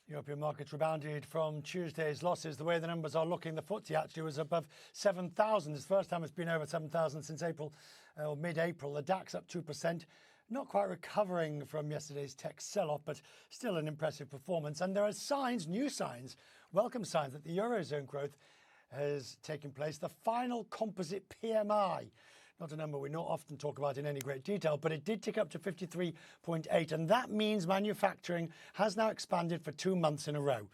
European markets rebounded from Tuesday's losses. The way the numbers are looking, the FTSE actually was above 7,000. It's the first time it's been over 7,000 since April, or mid-April. The DAX up 2%. Not quite recovering from yesterday's tech sell-off, but still an impressive performance. And there are signs, new signs, welcome signs that the Eurozone growth has taken place. The final composite PMI, not a number we not often talk about in any great detail, but it did tick up to 53.8. And that means manufacturing has now expanded for 2 months in a row.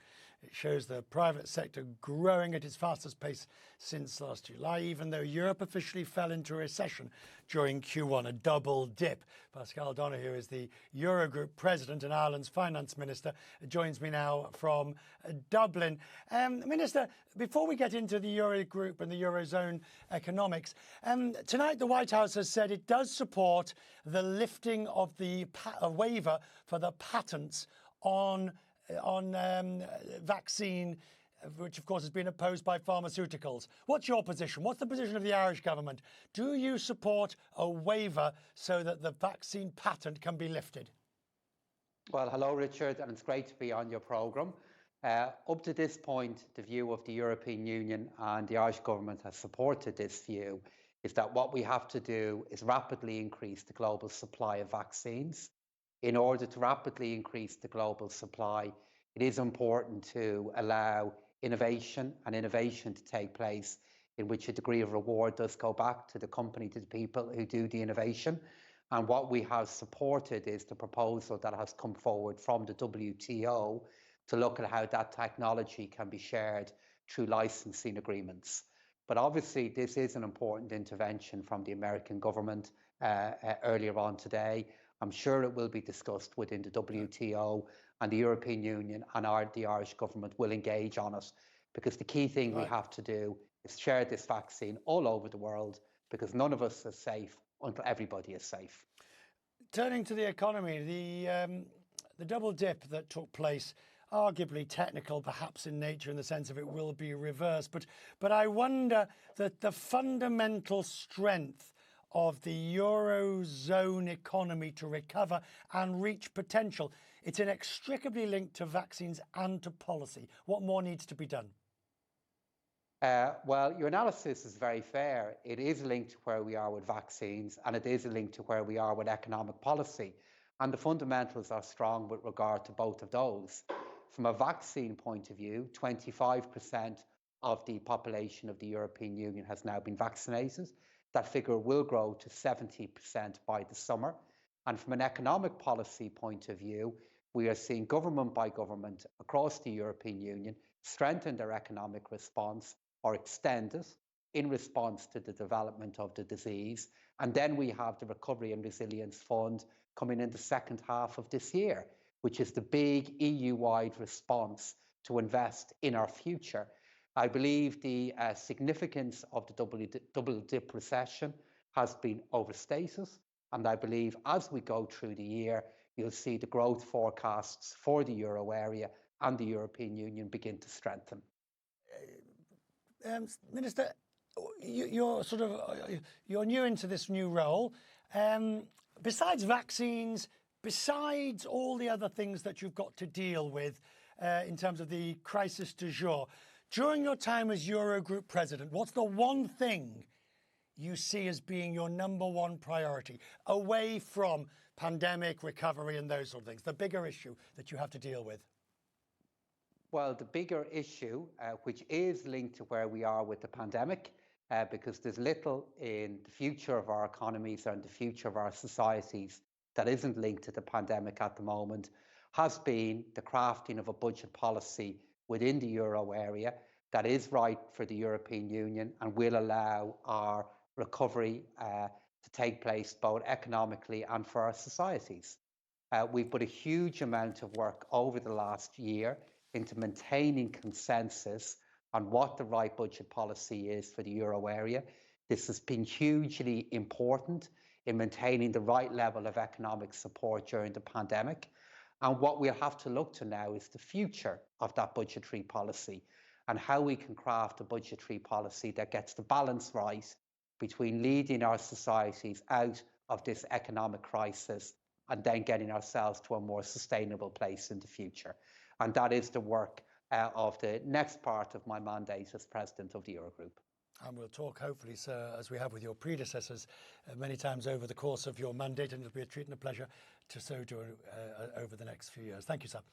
It shows the private sector growing at its fastest pace since last July, even though Europe officially fell into a recession during Q1, a double dip. Paschal Donohoe is the Eurogroup President and Ireland's Finance Minister. Joins me now from Dublin. Minister, before we get into the Eurogroup and the Eurozone economics, tonight the White House has said it does support the lifting of the waiver for the patents on vaccine, which of course has been opposed by pharmaceuticals. What's your position? What's the position of the Irish government? Do you support a waiver so that the vaccine patent can be lifted? Well, hello, Richard, and it's great to be on your programme. Up to this point, the view of the European Union and the Irish government has supported this view, is that what we have to do is rapidly increase the global supply of vaccines. In order to rapidly increase the global supply, it is important to allow innovation to take place, in which a degree of reward does go back to the company, to the people who do the innovation. And what we have supported is the proposal that has come forward from the WTO to look at how that technology can be shared through licensing agreements. But obviously, this is an important intervention from the American government earlier on today. I'm sure it will be discussed within the WTO, and the European Union and the Irish government will engage on it, because the key thing we have to do is share this vaccine all over the world, because none of us is safe until everybody is safe. Turning to the economy, the double dip that took place, arguably technical perhaps in nature, in the sense of it will be reversed, but I wonder that the fundamental strength of the Eurozone economy to recover and reach potential, it's inextricably linked to vaccines and to policy. What more needs to be done? Well, your analysis is very fair. It is linked to where we are with vaccines, and it is linked to where we are with economic policy. And the fundamentals are strong with regard to both of those. From a vaccine point of view, 25% of the population of the European Union has now been vaccinated. That figure will grow to 70% by the summer. And from an economic policy point of view, we are seeing government by government across the European Union strengthen their economic response or extend it in response to the development of the disease. And then we have the Recovery and Resilience Fund coming in the second half of this year, which is the big EU-wide response to invest in our future. I believe the significance of the double dip recession has been overstated. And I believe as we go through the year, you'll see the growth forecasts for the euro area and the European Union begin to strengthen. Minister, you're new into this new role. Besides vaccines, besides all the other things that you've got to deal with in terms of the crisis du jour, during your time as Eurogroup President, what's the one thing you see as being your number one priority, away from pandemic recovery and those sort of things, the bigger issue that you have to deal with? Well, the bigger issue, which is linked to where we are with the pandemic, because there's little in the future of our economies and the future of our societies that isn't linked to the pandemic at the moment, has been the crafting of a budget policy within the euro area that is right for the European Union and will allow our recovery to take place both economically and for our societies. We've put a huge amount of work over the last year into maintaining consensus on what the right budget policy is for the euro area. This has been hugely important in maintaining the right level of economic support during the pandemic. And what we'll have to look to now is the future of that budgetary policy and how we can craft a budgetary policy that gets the balance right between leading our societies out of this economic crisis and then getting ourselves to a more sustainable place in the future. And that is the work of the next part of my mandate as President of the Eurogroup. And we'll talk, hopefully, sir, as we have with your predecessors many times over the course of your mandate, and it'll be a treat and a pleasure to so do over the next few years. Thank you, sir.